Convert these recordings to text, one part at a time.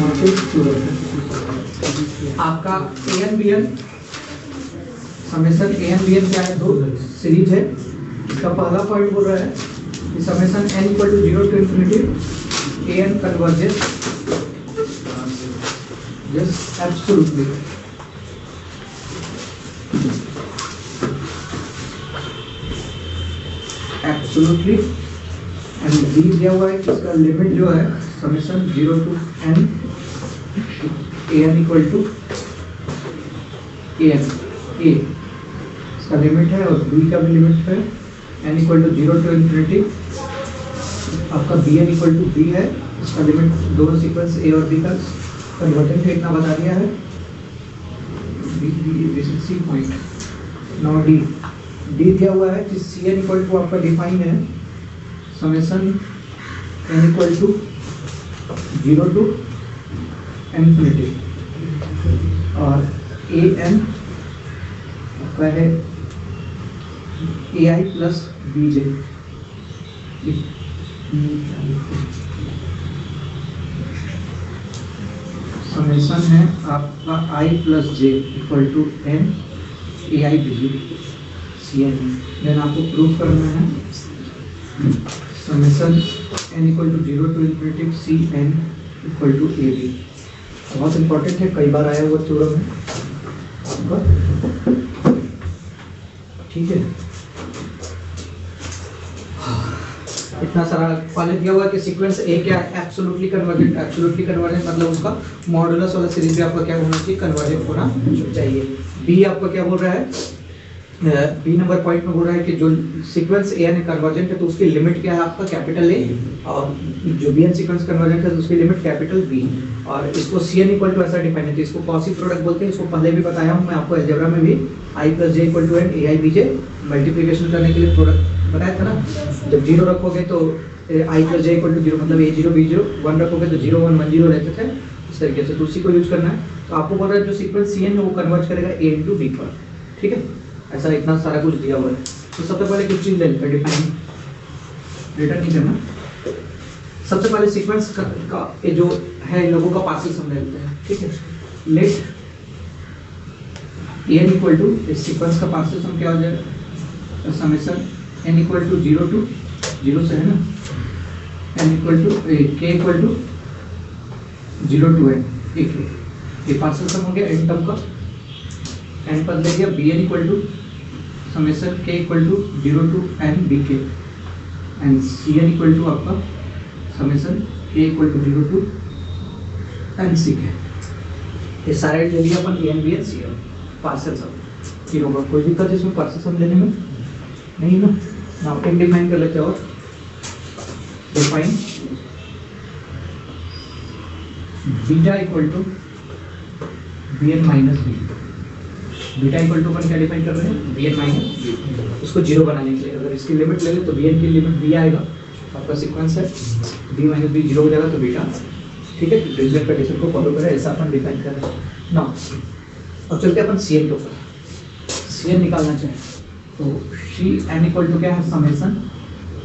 Morphic theorem आपका AN summation AN क्या है, दो सीरीज है। इसका पहला पॉइंट बोल रहा है कि summation n equal to 0 to infinity AN converges yes absolutely and d दिया हुआ है कि इसका लिमिट जो है summation 0 to n AN equal to AN A इसका लिमिट है और B का भी लिमिट है n equal to 0 to infinity आपका Bn इक्वल टू B है। इसका लिमिट दोनों सीक्वेंस A और B का कन्वर्जेंट है, इतना बता दिया है। B पॉइंट नाउ D दिया हुआ है कि Cn इक्वल टू आपका डिफाइन है summation n equal to 0 to infinity और AN आपका है AI प्लस BJ। समेशन है आपका I plus J equal to N AI BJ Cn। Then आपको प्रूव करना है summation n equal to 0 to infinity Cn equal to AB। बहुत important है, कई बार आया हुआ थ्योरम है, ठीक है। इतना सारा पहले दिया हुआ है कि सीक्वेंस ए क्या है, एब्सोल्युटली कन्वर्जेंट। एब्सोल्युटली कन्वर्जेंट मतलब उसका मॉडुलस वाला सीरीज भी आपका क्या होना चाहिए, कन्वर्जेंट होना चाहिए। बी आपका क्या बोल रहा है, बी नंबर पॉइंट में बोल रहा है कि जो सीक्वेंस ए है कन्वर्जेंट है तो उसकी लिमिट क्या है आपका कैपिटल ए, और जो बी एन सीक्वेंस कन्वर्जेंट है तो उसकी लिमिट कैपिटल बी। और इसको सी एन इक्वल टू ऐसा डिफाइन है, इसको कॉसी प्रोडक्ट बोलते हैं। इसको पहले भी बताया हूँ मैं आपको अलजेब्रा में भी, i plus j equal to n a i b j multiplication करने के लिए प्रोडक्ट बताया था ना। जब जीरो रखोगे तो i plus j equal to zero मतलब a zero b zero, one रखोगे तो 0 1 1 0 रहते थे इस तरीके से, तो उसी को यूज करना है। तो आपको बोल रहा है जो सीक्वेंस सी एन है वो कन्वर्ट करेगा ए इंटू बी पर, ठीक है। ऐसा इतना सारा कुछ दिया हुआ है। तो सबसे पहले कुछ चीज ले लेते हैं, डिफाइन रिटर्न नहीं करना। सबसे पहले सीक्वेंस का ये जो है लोगों का पार्शियल सम ले लेते हैं, ठीक है। लेट n इक्वल टू इस सीक्वेंस का पार्शियल सम क्या हो जाएगा, summation n equal to 0 to 0 से है ना, n equal to k equal to 0 to n, ठीक है। ये पार्शियल सम हो गया n टर्म का, n पद ले गया। bn equal to summation k equal to 0 to n bk and cn equal to आपका summation k equal to 0 to n ck। ये सारे ले लिया अपन an bn cn partial sum, ठीक होगा। कोई दिक्कत इसमें पार्शियल सम लेने में नहीं ना। नाउ n डिफाइन कर लेते हैं, और define beta equal to bn minus b। Beta equal to अपन क्या डिफाइन कर रहे हैं, bn माइनस b। उसको जीरो बनाने के लिए अगर इसकी लिमिट ले ले तो bn की लिमिट b आएगा, आपका सीक्वेंस है b माइनस b जीरो हो जाएगा तो बीटा, ठीक है। डिरिचलेट कंडीशन को फॉलो करें, ऐसा अपन डिफाइन कर रहे हैं ना। अब चलते हैं अपन cn के ऊपर। cn निकालना चाहें तो cn इक्वल टू क्या है, summation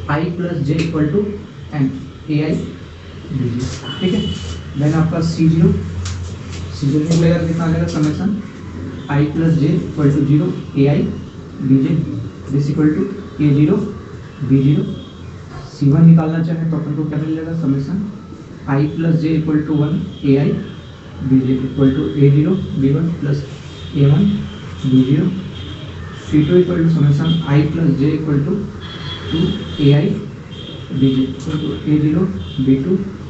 i plus j equal to n ai bj, ठीक है। देन आपका c0 निकलेगा कितना आ जाएगा, summation i plus j equal to 0 ai bj this equal to a0 b0। c1 निकालना चाहे तो अपन को क्या मिल जाएगा, summation i plus j equal to 1 ai bj equal to a0 b1 plus a1 b0। c2 equal to summation i plus j equal to 2 ai bj equal to a0 b2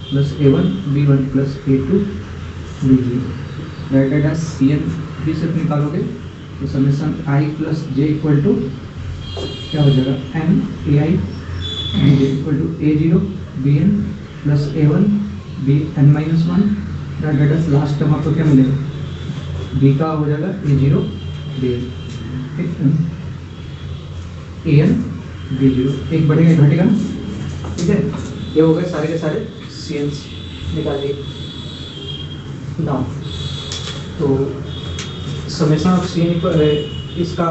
plus a1 b1 plus a2 bj। That is cn भी सिर्फ निकालोगे तो summation i plus j equal to क्या हो जाएगा, n ai bj equal to a0 bn plus a1 bn minus 1। That is last term आपको क्या मिलेगा, b का हो जाएगा a0 bn, ठीक है। an b0 एक बढ़ेगा घटेगा ना, ठीक है। ये हो गए सारे के सारे cns निकाल लिए ना। तो समेशन ऑफ cn पर इसका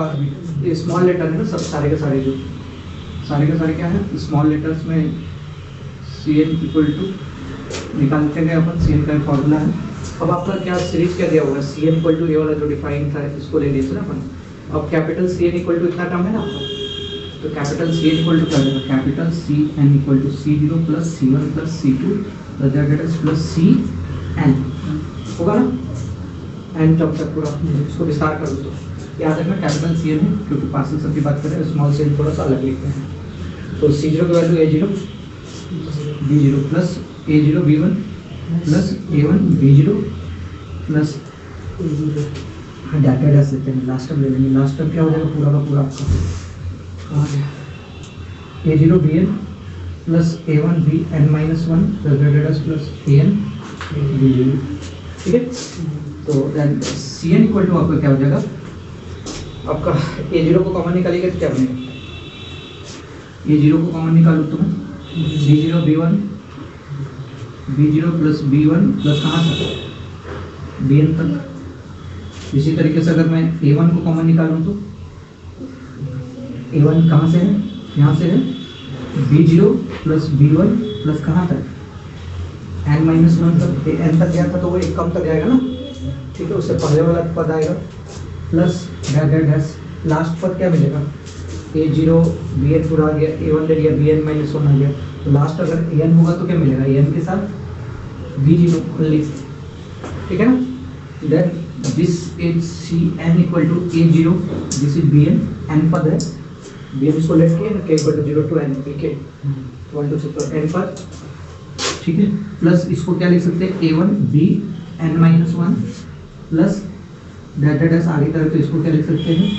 स्मॉल लेटर है ना, सब सारे के सारे जो सारे के सारे क्या है स्मॉल लेटर्स में cn इक्वल टू निकालते गए अपन, सी एन का फॉर्मूला है। अब आपका क्या सीरीज क्या दिया होगा, सी एन इक्वल टू ये वाला जो डिफाइन था इसको ले लिए थे ना अपन। अब capital C N equal to इतना टर्म है ना आपका, तो capital C N equal to क्या होगा, capital C N equal to C zero plus C one plus C two plus C N होगा ना, एन टर्म तक पूरा। इसको विस्तार कर दो तो याद रखना कैपिटल सी एन है, क्योंकि पार्सल सब की बात करें, स्मॉल सी एन थोड़ा सा अलग लिखते हैं। तो सी जीरो की value a zero b zero plus A zero B one plus A one B zero plus data dash लेते हैं, लास्ट टर्म ले लेंगे। लास्ट टर्म क्या हो जाएगा पूरा का पूरा आपका कहाँ गया, a zero b n plus A one b N minus one plus data dash plus A N b zero. ठीक है, तो सी एन इक्वल टू आपका क्या हो जाएगा, आपका ए जीरो को कॉमन निकालेगा तो क्या बनेगा, ए जीरो को कॉमन निकालो तो B zero B one B zero plus B one plus कहाँ तक बी एन तक। इसी तरीके से अगर मैं ए वन को कॉमन निकालूँ तो ए वन कहाँ से है, यहाँ से है, B zero plus B one plus कहाँ तक एन माइनस वन तक, एन तक गया था तो वो एक कम तक जाएगा ना, ठीक है, उससे पहले वाला पद आएगा प्लस डैश लास्ट पद क्या मिलेगा, ए जीरो बी एन पूरा आ गया, ए वन ले लिया, बी एन माइनस वन आ गया, तो लास्ट अगर ए एन होगा तो क्या मिलेगा, ए एन के साथ बी जीरो ओनली। ठीक है ना, then this is C N equal to A zero, this is B N, N पद है, बी एन इसको लेट किया ना, K equal to zero to N, ठीक है, 1 2 6 एन पद। ठीक है, प्लस इसको क्या लिख सकते हैं, a one b N minus one plus data dash आगे तरफ, तो इसको क्या लिख सकते हैं,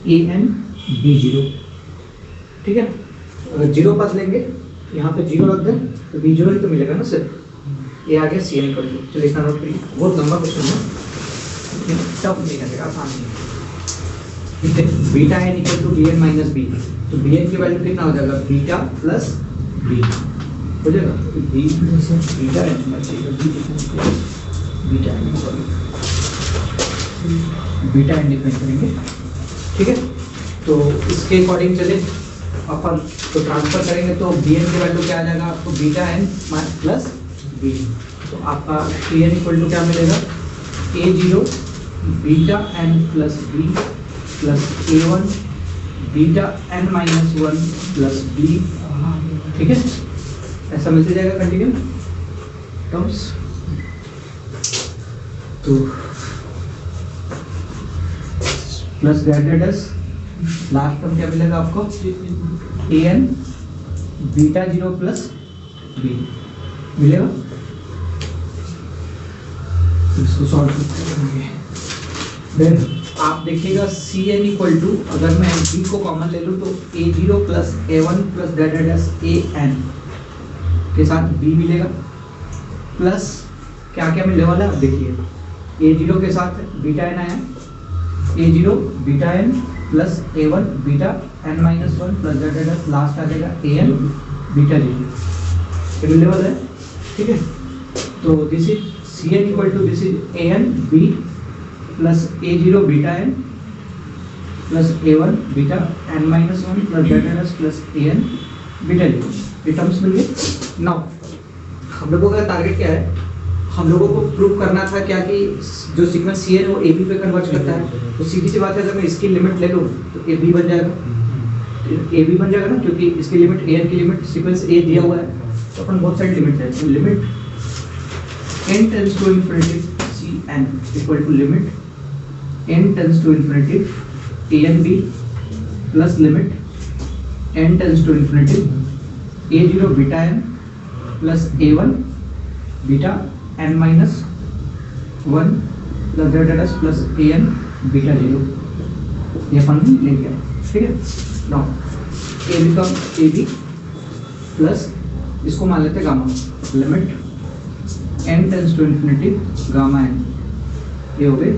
ए एन बी जीरो। ठीक है, अगर जीरो पद लेंगे यहाँ पे जीरो रख दें तो बी जीरो ही तो मिलेगा ना सर, ये आ गया सी एन इक्वल टू। चलिए इसका नोट करिए, बहुत लंबा क्वेश्चन है, टफ नहीं रहेगा, आसान नहीं है। ठीक है, beta N equal to B N minus B, तो बी एन की वैल्यू कितना हो जाएगा, बीटा प्लस बी हो जाएगा, B beta N beta N define करेंगे। ठीक है, तो इसके अकॉर्डिंग चले अपन तो ट्रांसफर करेंगे, तो बी एन की वैल्यू क्या आ जाएगा आपको, बीटा एन प्लस बी, तो आपका ए एन इक्वल टू क्या मिलेगा, a zero beta N plus b plus A one beta N minus one plus b. ठीक है, ऐसा मिलते जाएगा कंटिन्यू टर्म्स। तो प्लस ग्रेटेड लास्ट टर्म क्या मिलेगा आपको, a N beta zero plus b मिलेगा। इसको सॉल्व करेंगे, देन आप देखिएगा सी एन इक्वल टू, अगर मैं बी को कॉमन ले लूँ तो ए zero plus A one plus data dash A N के साथ बी मिलेगा, प्लस क्या क्या मिलने वाला है, देखिए ए जीरो के साथ बीटा एन आया, a zero beta N plus A one beta N minus one plus data dash last आ जाएगा ए एन बीटा जीरो, ये मिलने वाला है। ठीक है, तो this is C N equal to this is A N B plus A zero beta N plus A one beta N minus one plus data dash plus A N beta zero, ये terms मिल गए। Now हम लोगों का target क्या है, हम लोगों को प्रूव करना था क्या कि जो सीक्वेंस सी है वो ए बी पे कन्वर्ज करता है, तो सीधी सी बात है, अगर मैं इसकी लिमिट ले लूँ तो ए बी बन जाएगा, ए बी बन जाएगा ना, क्योंकि इसकी लिमिट ए एन की लिमिट सीक्वेंस ए दिया हुआ है, तो अपन बहुत सारी लिमिट है, तो limit n tends to infinity C N equal to limit n tends to infinity A N B plus limit n tends to infinity A zero beta N plus A one beta N minus one plus data dash plus A N beta zero, ये अपन ले गया। ठीक है, now A become A B plus इसको मान लेते हैं gamma, limit n tends to infinity gamma N, ये हो गए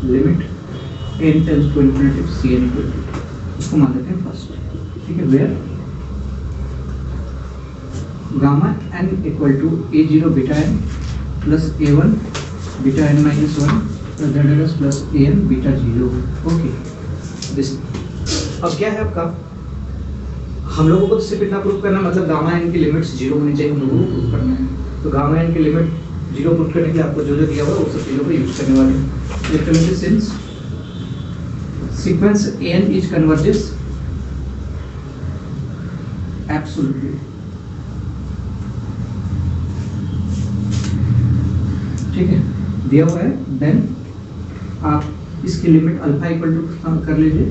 limit n tends to infinity C N equal to, इसको मान लेते हैं फर्स्ट। ठीक है, where gamma N equal to A zero beta N plus A one beta N minus one plus data dash plus A N beta zero. Okay, this अब क्या है आपका, हम लोगों को तो सिर्फ इतना प्रूव करना, मतलब गामा एन की लिमिट्स 0 होनी चाहिए, हम लोगों को प्रूव करना है। तो गामा एन की लिमिट 0 प्रूव करने के लिए आपको जो जो दिया हुआ है वो सब चीज़ों को यूज करने वाले हैं। Since sequence N is converges absolutely, ठीक है, दिया हुआ है, देन आप इसकी लिमिट अल्फा इक्वल टू कर लीजिए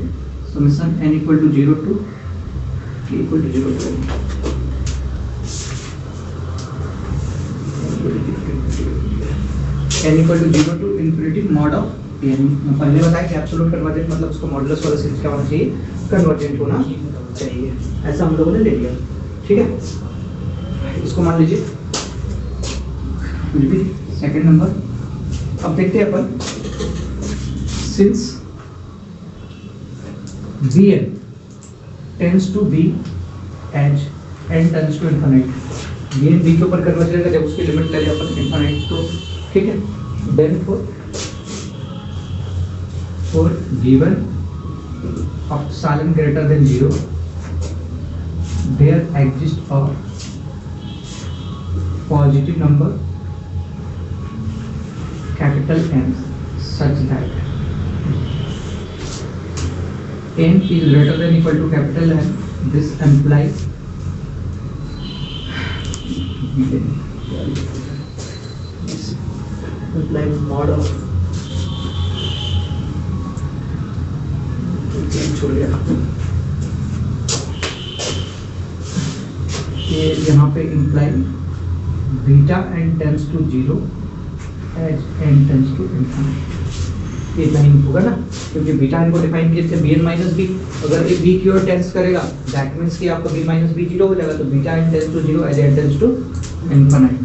summation n equal to 0 to k equal to 0 to n equal to 0 to infinity mod of n। पहले बताया कि एब्सोल्यूट कन्वर्जेंट मतलब उसको मॉडुलस वाला सीरीज क्या होना चाहिए, कन्वर्जेंट होना चाहिए, ऐसा हम लोगों ने ले लिया, ठीक है। इसको मान लीजिए सेकंड नंबर। अब देखते हैं अपन, since Bn tends to be as n tends to infinite, Bn B के ऊपर कन्वर्ज करेगा जब उसकी लिमिट ले लें अपन इनफाइनाइट, तो ठीक है, then for given epsilon greater than 0 there exists a positive number capital N such that n is greater than equal to capital N. This implies mod of छोड़ दिया ये यहाँ पे imply beta N tends to 0 as N tends to infinity, ये नहीं होगा ना, क्योंकि बीटा एन को डिफाइन किए थे bn माइनस बी, अगर ये बी की ओर टेंस करेगा दैट मींस कि आपका b माइनस बी 0 हो जाएगा, तो beta N tends to 0 as N tends to infinity,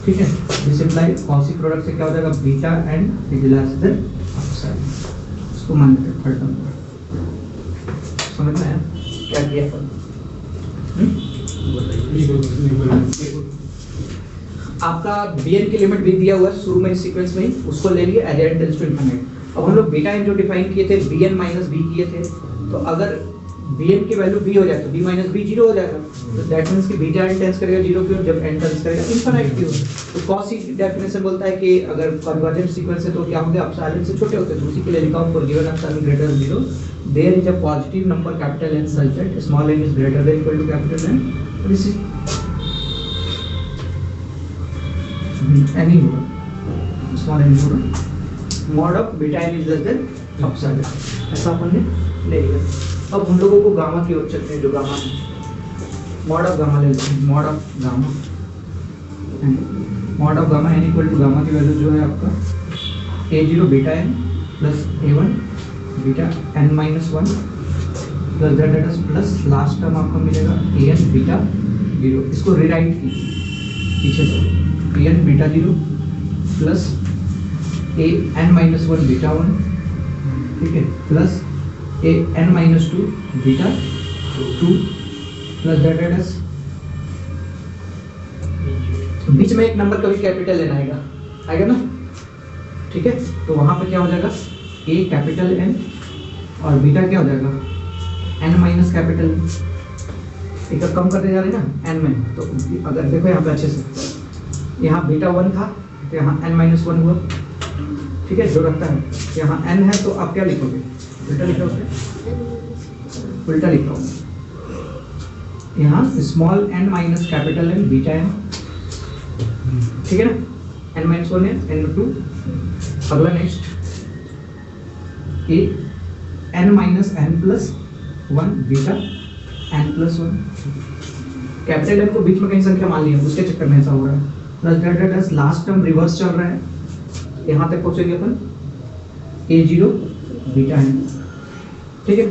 ठीक है। दिस इम्प्लाई कॉसी प्रोडक्ट से क्या हो जाएगा, beta N is less than epsilon, इसको मान लेते हैं थर्ड नंबर। समझ में आया क्या किया अपन? आपका bn की लिमिट भी दिया हुआ है शुरू में सीक्वेंस में ही, उसको ले लिए as n tends to infinity. अब हम लोग बीटा n जो डिफाइन किए थे bn माइनस b किए थे, तो अगर bn की वैल्यू b हो जाए तो b माइनस b 0 हो जाएगा, तो दैट मींस कि बीटा n टेंड्स करेगा 0 की ओर जब n टेंड्स करेगा इनफिनिटी की ओर। तो कॉसी डेफिनेशन बोलता है कि अगर कन्वर्जेंट सीक्वेंस है तो क्या होंगे, एप्सिलॉन से छोटे होते हैं, तो उसी के लिए लिखा हूं for given epsilon greater than 0 there is a positive number capital N such that small n is greater than equal to capital N, this is any होगा, small n होगा, mod of beta n is less than epsilon, ऐसा अपन ने ले लिया। अब हम लोगों को गामा की ओर चलते हैं, जो गामा mod of गामा ले लेते हैं, mod of gamma n equal to gamma की वैल्यू जो है आपका a0 beta n plus a1 beta n minus 1 plus that is plus last term आपको मिलेगा an बीटा 0, इसको रीराइट की पीछे से an beta 0 plus an minus 1 beta 1, ठीक है, plus an minus 2 beta 2 plus that is बीच में एक नंबर कभी कैपिटल लेना आएगा ना, ठीक है, तो वहां पे क्या हो जाएगा a कैपिटल N और बीटा क्या हो जाएगा n माइनस कैपिटल, एक कम करते जा रहे हैं ना n में, तो अगर देखो यहाँ पे अच्छे से यहाँ बीटा 1 था तो यहाँ n माइनस 1 हुआ, ठीक है, जो रखता है यहाँ n है, तो आप क्या लिखोगे, उल्टा लिखोगे, उल्टा लिखोगे, यहाँ small n minus capital N beta n, ठीक है ना, n माइनस 1 है n2, अगला next a n minus n plus 1 beta n plus 1, capital n को बीच में कहीं संख्या मान ली है, उसके चक्कर में ऐसा हो रहा है, plus delta dash last term reverse चल रहा है, यहाँ तक पहुंचेंगे अपन a0 बीटा n, ठीक है।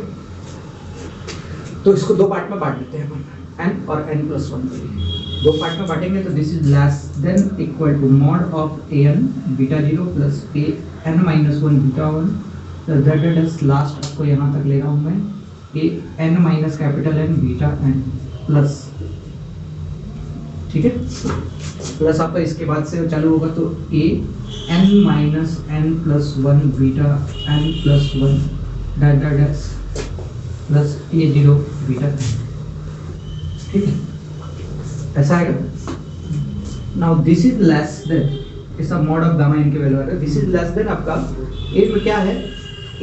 तो इसको दो पार्ट में बांट लेते हैं अपन, n और n प्लस 1 दो पार्ट में बांटेंगे, तो this is less than equal to mod of an beta 0 plus a n minus 1 beta 1, that is last आपको यहाँ तक ले रहा हूँ मैं a n minus capital N beta n plus, ठीक है, प्लस आपका इसके बाद से चालू होगा, तो a n minus n plus 1 beta n plus 1 that is plus a0 beta n, ठीक है, ऐसा आएगा। Now this is less then, इसका मॉड ऑफ गामा एन की वैल्यू है, दिस इज लेस देन आपका ए में क्या है,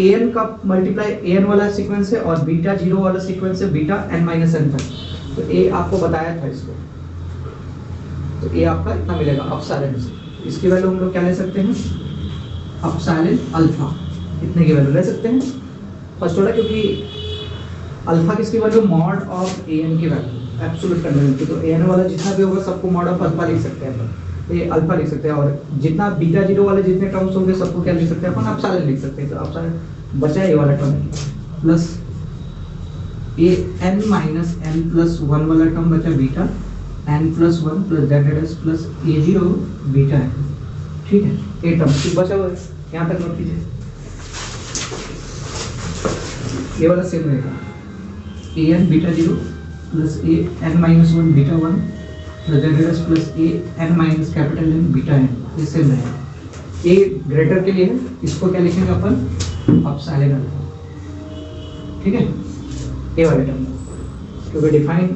an का मल्टीप्लाई an वाला सीक्वेंस है और बीटा 0 वाला सीक्वेंस है बीटा n माइनस n तक। तो a आपको बताया था इसको, तो a आपका इतना मिलेगा अपसाइलन। इसकी वैल्यू हम लोग क्या ले सकते हैं, अपसाइलन अल्फा, इतने की वैल्यू ले सकते हैं फर्स्ट ऑर्डर, क्योंकि अल्फा किसकी वैल्यू, मॉड ऑफ an की वैल्यू एब्सोल्यूट कन्वर्जेंस की। तो an वाला जितना भी होगा सबको मॉड ऑफ अल्फा लिख सकते हैं, ये अल्फा लिख सकते हैं, और जितना बीटा 0 वाले जितने टर्म्स होंगे सबको क्या लिख सकते हैं अपन, अपसाइलन लिख सकते हैं। तो अपसाइलन बचा ये वाला टर्म प्लस ए n माइनस n प्लस 1 वाला टर्म बचा beta n plus 1 plus that is plus a0 beta है, ठीक है। ये टर्म ठीक बचा हुआ है, यहाँ तक नोट कीजिए। ये वाला सेम रहेगा, an beta 0 plus a n minus 1 beta 1 plus A N minus capital N beta N, ये सेम रहेगा। ए ग्रेटर के लिए है, इसको क्या लिखेंगे अपन, अपसाइलन अल्फा, ठीक है। ए वाले टर्म क्योंकि define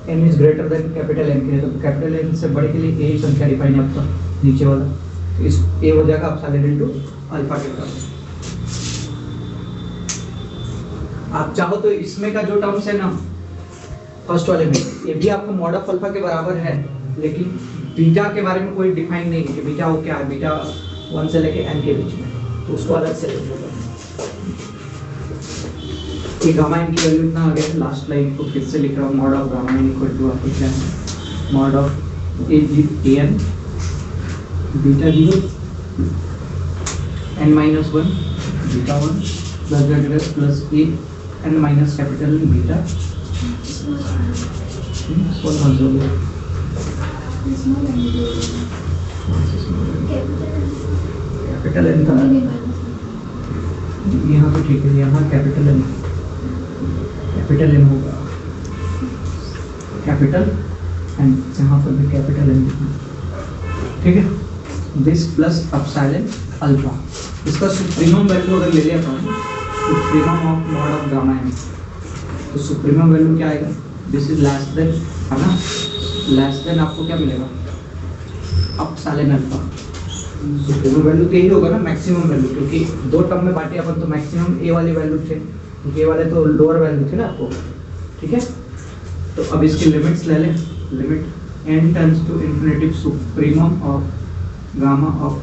N is greater than capital N के लिए, तो कैपिटल एन से बड़े के लिए ए संख्या डिफाइन है आपका नीचे वाला, तो इस ए हो जाएगा अपसाइलन इनटू अल्फा के टर्म। आप चाहो तो इसमें का जो टर्म्स है ना फर्स्ट वाले में, ये भी आपको मॉड ऑफ अल्फा के बराबर है, लेकिन बीटा के बारे में कोई डिफाइन नहीं है कि बीटा वो क्या है, बीटा 1 से लेके n के बीच में, तो उसको अलग से लिखना होगा। ये गामा n की वैल्यू इतना आ गया, लास्ट लाइन को फिर से लिख रहा हूँ, mod of gamma n equal to आपको क्या है, mod of an beta 0 n minus 1 beta 1 plus that plus a n minus capital beta capital N था यहाँ तो ठीक है, यहाँ कैपिटल एन होगा, कैपिटल एन यहाँ पर भी कैपिटल एन लिखना, ठीक है। दिस प्लस अपसाइलन अल्फा, इसका सुप्रीमम वैल्यू अगर ले लिया था, supremum of mod of gamma N, तो सुप्रीमम वैल्यू क्या आएगा, दिस इज लेस देन, है ना, लेस देन आपको क्या मिलेगा, अपसाइलन अल्फा। सुप्रीमम वैल्यू तो यही होगा ना, मैक्सिमम वैल्यू, क्योंकि दो टर्म में बांटे अपन, तो मैक्सिमम ए वाली वैल्यू थे, क्योंकि ए वाले तो लोअर वैल्यू थे ना आपको, ठीक है। तो अब इसकी लिमिट्स ले लें, limit n tends to infinity supremum of gamma of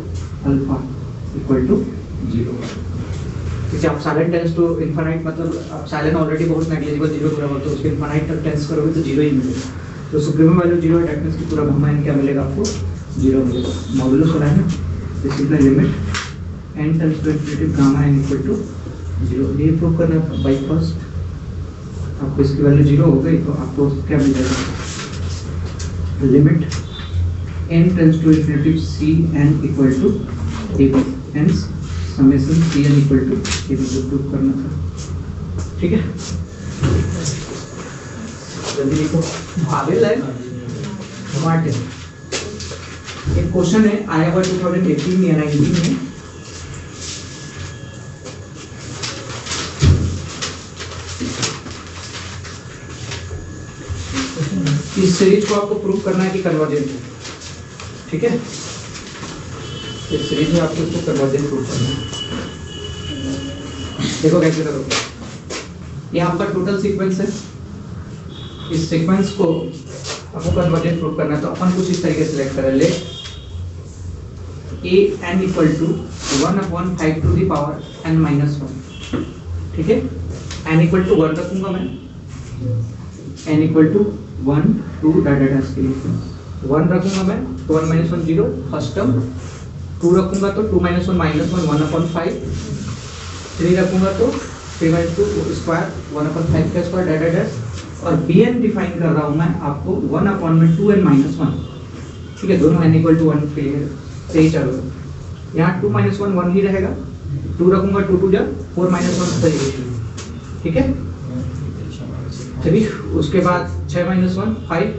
alpha equal to 0। क्योंकि आप साइलेंट टेंस टू इनफाइनाइट, मतलब आप साइलेंट ऑलरेडी बहुत नेग्लिजिबल 0 पूरा होता है, तो उसके इनफाइनाइट तक टेंस करोगे तो 0 ही मिलेगा। तो सुप्रीमम वैल्यू 0 है, दैट मींस कि पूरा गामा n क्या मिलेगा आपको, 0 मिलेगा। मॉडुलस हो रहा है ना, this is the limit n tends to infinity gamma n equal to 0। ये प्रूव करना है बाय फर्स्ट, आपको इसकी वैल्यू 0 हो गई तो आपको क्या मिल जाएगा, limit n tends to infinity cn equal to ab, hence summation cn equal to ab को प्रूव करना था, ठीक है। जल्दी लिखो, भावेल है मार्टिन। एक क्वेश्चन है आया हुआ 2018 या 19 में, इस सीरीज को आपको प्रूव करना है कि कन्वर्जेंट है, ठीक है। इस सीरीज में आपको इसको कन्वर्जेंट प्रूव करना है। देखो कैसे करोगे, ये आपका टोटल सीक्वेंस है, इस सीक्वेंस को आपको कन्वर्जेंट प्रूव करना है, तो अपन कुछ इस तरीके से सिलेक्ट करें, ले a n equal to 1/5 to the power n minus 1, ठीक है। n इक्वल टू 1 रखूंगा मैं, n इक्वल टू 1 2 डाटा के लिए 1 रखूंगा मैं, तो 1 माइनस 1 0 फर्स्ट टर्म, 2 रखूंगा तो 2 माइनस 1 माइनस 1 1/5, 3 रखूंगा तो 3 माइनस 2 स्क्वायर 1/5 का स्क्वायर डाटा डैश, और bn डिफाइन कर रहा हूं मैं आपको 1/2n माइनस 1, ठीक है। दोनों n इक्वल टू 1 के लिए सही चलो, यहाँ 2 माइनस 1 1 ही रहेगा, 2 रखूंगा 2 2 जा 4 माइनस 1 सही, ठीक है। चलिए उसके बाद 6 माइनस 1 5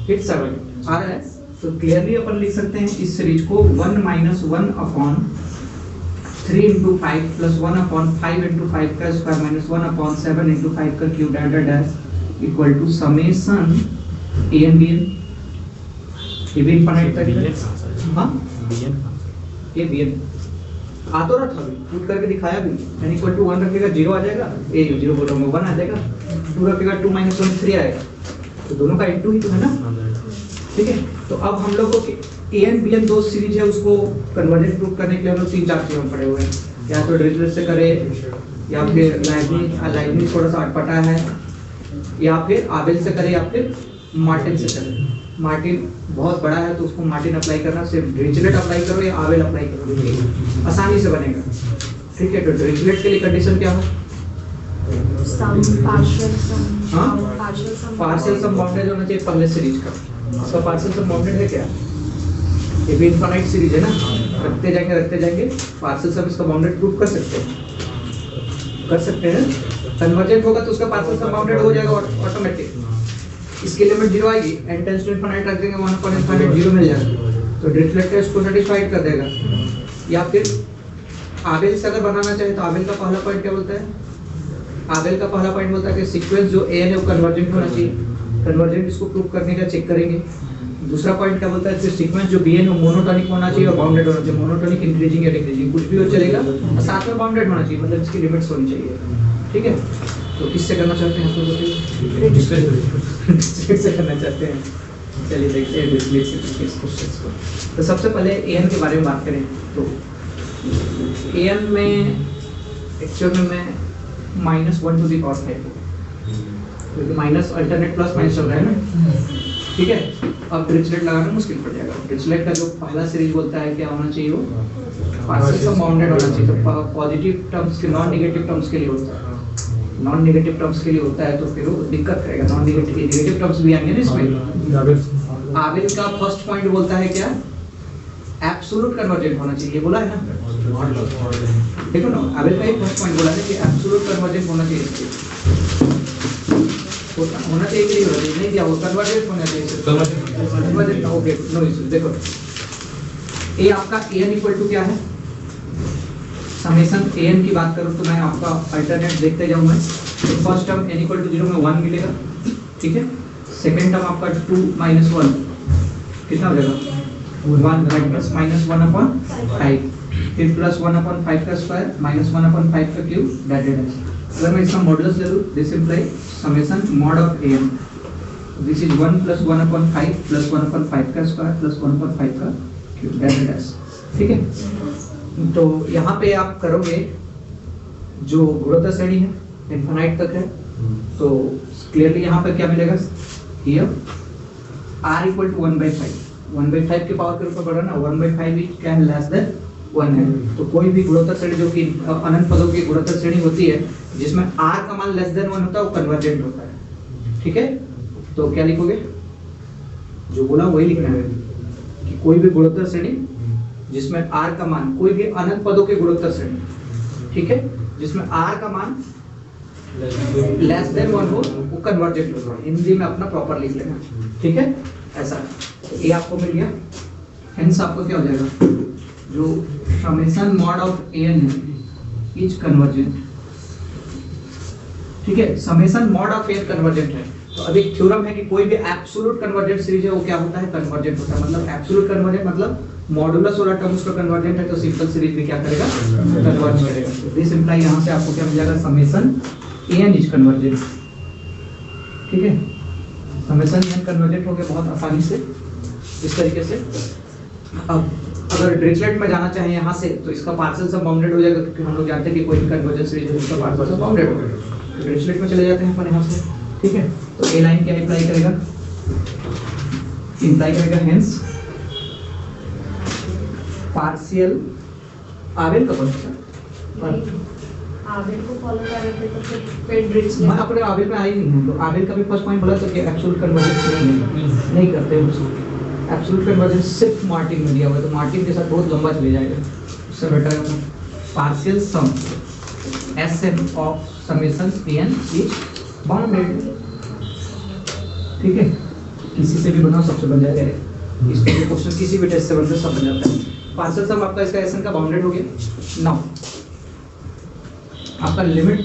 फिर 7 आ रहा है, तो क्लियरली अपन लिख सकते हैं इस सीरीज को 1 माइनस 1/3 इंटू 5 प्लस 1/5 इंटू 5 का स्क्वायर माइनस 1/7 इंटू 5 का cube data dash equal to summation A N B N, ये भी इनफाइनाइट तक है। हाँ ये बी एन आ तो रहा था अभी, पुट करके दिखाया भी, n इक्वल टू 1 रखेगा 0 आ जाएगा, ए 0 बोल रहा हूँ 1 आ जाएगा, 2 रखेगा 2 माइनस 1 3 आएगा, तो दोनों का इनटू ही तो है ना, ठीक है। तो अब हम लोगों को ए एन बी एन दो सीरीज है, उसको कन्वर्जेंट प्रूव करने के लिए हम लोग 3-4 चीज़ों में पड़े हुए हैं, या तो डिरिचलेट से करे, या फिर लाइबनिज थोड़ा सा अटपटा है, या फिर आबेल से करे, या फिर मार्टिन से करे। मार्टिन बहुत बड़ा है तो उसको मार्टिन अप्लाई करना, सिर्फ डिरिचलेट अप्लाई करो या आबेल अप्लाई करो, आसानी से बनेगा, ठीक है। तो डिरिचलेट के लिए कंडीशन क्या है? पार्शियल सम बाउंडेड होना चाहिए पहले सीरीज का। इसका पार्शियल सम बाउंडेड है क्या? ये भी इनफाइनाइट सीरीज है ना, रखते जाएंगे पार्शियल सम इसका बाउंडेड प्रूफ कर सकते हैं। कन्वर्जेंट होगा तो उसका पार्शियल सम बाउंडेड हो जाएगा ऑटोमेटिक। इसकी लिमिट 0 आएगी, n टेंड्स टू इनफाइनाइट रख देंगे 1/∞ 0 मिल जाएगा, तो डिरिचलेट टेस्ट को सेटिस्फाइड कर देगा। या फिर आबेल से अगर बनाना चाहे तो आबेल का पहला पॉइंट क्या बोलता है? आबेल का पहला पॉइंट बोलता है कि सीक्वेंस जो ए है वो कन्वर्जेंट होना चाहिए, कन्वर्जेंट इसको प्रूव करने का चेक करेंगे। दूसरा पॉइंट क्या बोलता है कि सीक्वेंस जो बी है वो मोनोटोनिक होना चाहिए और बाउंडेड होना चाहिए, मोनोटोनिक इंक्रीजिंग या डिक्रीजिंग कुछ भी हो चलेगा, और साथ में बाउंडेड होना चाहिए, मतलब इसकी लिमिट्स होनी चाहिए, ठीक है। तो किससे करना चाहते हैं आप लोग बताइए? डिरिचलेट से करना चाहते हैं। चलिए देखते हैं डिरिचलेट से इस क्वेश्चन को। तो सबसे पहले एन के बारे में बात करें तो एन में एक्चुअल में मैं -1 टू द पावर 5, क्योंकि माइनस अल्टरनेट प्लस माइनस चल रहा है ना, ठीक है। अब डिरिचलेट लगाना मुश्किल पड़ जाएगा। डिरिचलेट का जो पहला सीरीज बोलता है क्या होना चाहिए, वो पार्शियल सम बाउंडेड होना चाहिए। तो पॉजिटिव टर्म्स के नॉन नेगेटिव टर्म्स के लिए होता है, नॉन नेगेटिव टर्म्स के लिए होता है, तो फिर वो दिक्कत करेगा। नॉन नेगेटिव टर्म्स भी आएंगे ना इसमें। आबेल का फर्स्ट पॉइंट बोलता है क्या? एब्सोल्यूट कन्वर्जेंट होना चाहिए, बोला है ना, देखो ना, आबेल का एक फर्स्ट पॉइंट बोला है कि एब्सोल्यूट कन्वर्जेंट होना चाहिए, होना चाहिए कि नहीं होना चाहिए, नहीं दिया, वो कन्वर्जेंट होना चाहिए, कन्वर्जेंट, ओके नो इशू। देखो ए आपका एन इक्वल टू क्या है, समेशन एन की बात करूं तो मैं आपका अल्टरनेट देखते जाऊंगा। तो first term n equal to 0 में 1 मिलेगा, ठीक है। सेकंड टर्म आपका 2 माइनस 1 कितना हो जाएगा 1 प्लस माइनस 1/5, फिर प्लस 1/5 का स्क्वायर माइनस 1/5 का क्यूब दैट इज। अगर मैं इसका मॉडुलस ले लूं, this imply summation mod of an, this is 1 plus 1/5 plus 1/5 का स्क्वायर प्लस 1/5 का क्यूब दैट इज, ठीक है। तो यहाँ पे आप करोगे जो गुणोत्तर श्रेणी है इनफाइनाइट तक है, तो क्लियरली यहाँ पे क्या मिलेगा, हियर r इक्वल टू 1/5 के पावर के ऊपर बढ़ा ना, 1/5 इज क्या है, लेस देन 1 है। तो कोई भी गुणोत्तर श्रेणी जो कि अनंत पदों की गुणोत्तर श्रेणी होती है जिसमें r का मान लेस देन 1 होता है वो कन्वर्जेंट होता है, ठीक है। तो क्या लिखोगे, जो बोला वही लिखना है कि कोई भी गुणोत्तर श्रेणी जिसमें r का मान, कोई भी अनंत पदों के गुणोत्तर श्रेणी, ठीक है, जिसमें r का मान लेस देन 1 हो वो कन्वर्जेंट होगा। हिंदी में अपना प्रॉपर लिख लेना, ठीक है, ऐसा। तो ये आपको मिल गया, हेंस आपको क्या हो जाएगा, जो समेशन मॉड ऑफ an है इज कन्वर्जेंट, ठीक है। Summation mod of an convergent है। तो अभी एक थ्योरम है कि कोई भी एब्सोल्यूट कन्वर्जेंट सीरीज है वो क्या होता है, कन्वर्जेंट होता है। मतलब एब्सोल्यूट कन्वर्जेंट मतलब मॉडुलस वाला टर्म उसका कन्वर्जेंट है, तो सिंपल सीरीज भी क्या करेगा, कन्वर्ज करेगा। तो दिस इंप्लाई यहां से आपको क्या मिल जाएगा, समेशन an इज कन्वर्जेंट, ठीक है। समेशन an कन्वर्जेंट हो गया बहुत आसानी से इस तरीके से। अब अगर डिरिचलेट में जाना चाहे यहाँ से तो इसका पार्शियल सम बाउंडेड हो जाएगा, क्योंकि हम लोग जानते हैं कि कोई भी कन्वर्जेंट सीरीज है उसका पार्शियल सम बाउंडेड होगा। तो डिरिचलेट में चले जाते हैं अपन यहाँ से, ठीक है। तो ए लाइन क्या इंप्लाई करेगा, हेंस पार्शियल आबेल का क्वेश्चन, आबेल को फॉलो कर रहे थे तो फिर डिरिचलेट मैं अपने आबेल में आई नहीं हूँ। तो आबेल का भी फर्स्ट पॉइंट बोला था कि एब्सोल्यूट कन्वर्जेंस नहीं करते उसको, एब्सोल्यूट कन्वर्जेंस सिर्फ मार्टिन में दिया हुआ है, तो मार्टिन के साथ बहुत लंबा चले जाएगा, उससे बेटर है partial sum Sm of summation an is bounded, ठीक है। किसी से भी बनाओ सबसे बन जाएगा, इसको भी क्वेश्चन किसी भी टेस्ट से बनकर सब बन जाता है। पार्शियल सम आपका इसका Sn का बाउंडेड हो गया। नाउ आपका limit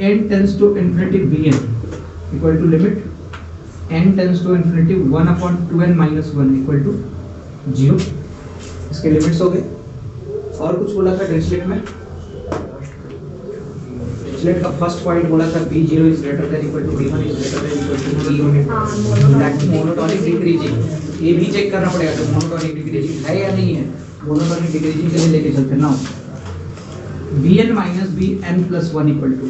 n tends to infinity bn equal to limit n tends to infinity 1/2n - 1 equal to 0। इसके लिमिट्स हो गए। और कुछ बोला था डिरिचलेट में? डिरिचलेट का फर्स्ट पॉइंट बोला था b0 is greater than equal to b1 is greater than equal to b हाँ दैट मोनोटोनिक डिक्रीजिंग। ये भी चेक करना पड़ेगा कि मोनोटोनिक डिक्रीजिंग है या नहीं है। मोनोटोनिक डिक्रीजिंग के लिए लेके चलते हैं ना। bn - bn + 1 equal to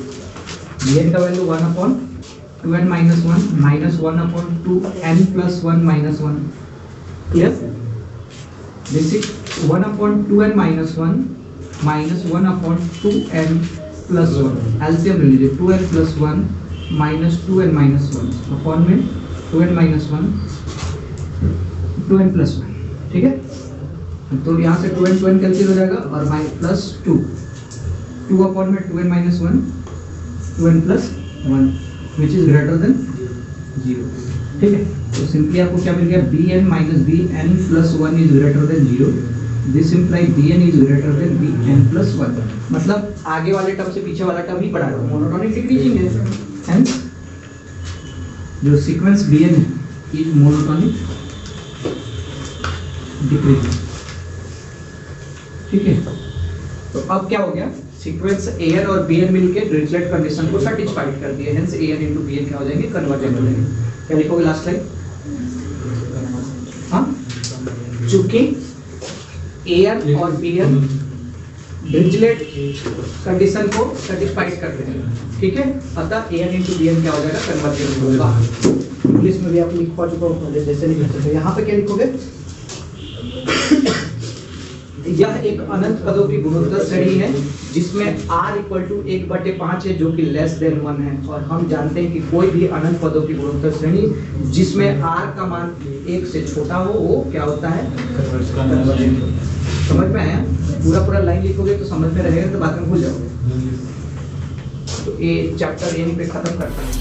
bn का value 1/2n - 1 -1/2n + 1 - 1 clear. This is 1/2n - 1 -1/2n + 1 LCM ले लीजिए 2n + 1 -2n - 1 अपॉन में 2n - 1 2n + 1 ठीक है। तो यहाँ से 2n कैंसिल हो जाएगा और +2 2 अपॉन में 2n - 1 2n + 1 which is greater than 0 ठीक है। तो सिंपली आपको क्या मिल गया bn - bn + 1 is greater than 0। This imply bn is greater than bn + 1। मतलब आगे वाले टर्म से पीछे वाला टर्म ही पढ़ा है, मोनोटोनिक डिक्रीजिंग है। हेंस जो सीक्वेंस bn है इज मोनोटोनिक डिक्रीजिंग ठीक है। तो अब क्या हो गया, सीक्वेंस an और bn मिलके डिरिचलेट कंडीशन को सैटिस्फाइड कर दिए। हेंस an * bn क्या हो जाएंगे, कन्वर्जेंट हो जाएंगे। क्या लिखोगे लास्ट लाइन? हाँ, चूंकि an और bn डिरिचलेट कंडीशन को सैटिस्फाइड करते हैं ठीक है। अतः an * bn क्या हो जाएगा, कन्वर्जेंट होगा। इंग्लिश में भी आप लिख पा चुका हूँ जैसे लिख सकते हो। यहाँ पे क्या लिखोगे, यह एक अनंत पदों की गुणोत्तर श्रेणी है जिसमें r = 1/5 है जो कि लेस देन 1 है। और हम जानते हैं कि कोई भी अनंत पदों की गुणोत्तर श्रेणी जिसमें r का मान 1 से छोटा हो वो क्या होता है, कन्वर्जेंट। समझ में आया? पूरा लाइन लिखोगे तो समझ में रहेगा, तो बाद में भूल जाओगे। तो ये चैप्टर यहीं पे खत्म करता है।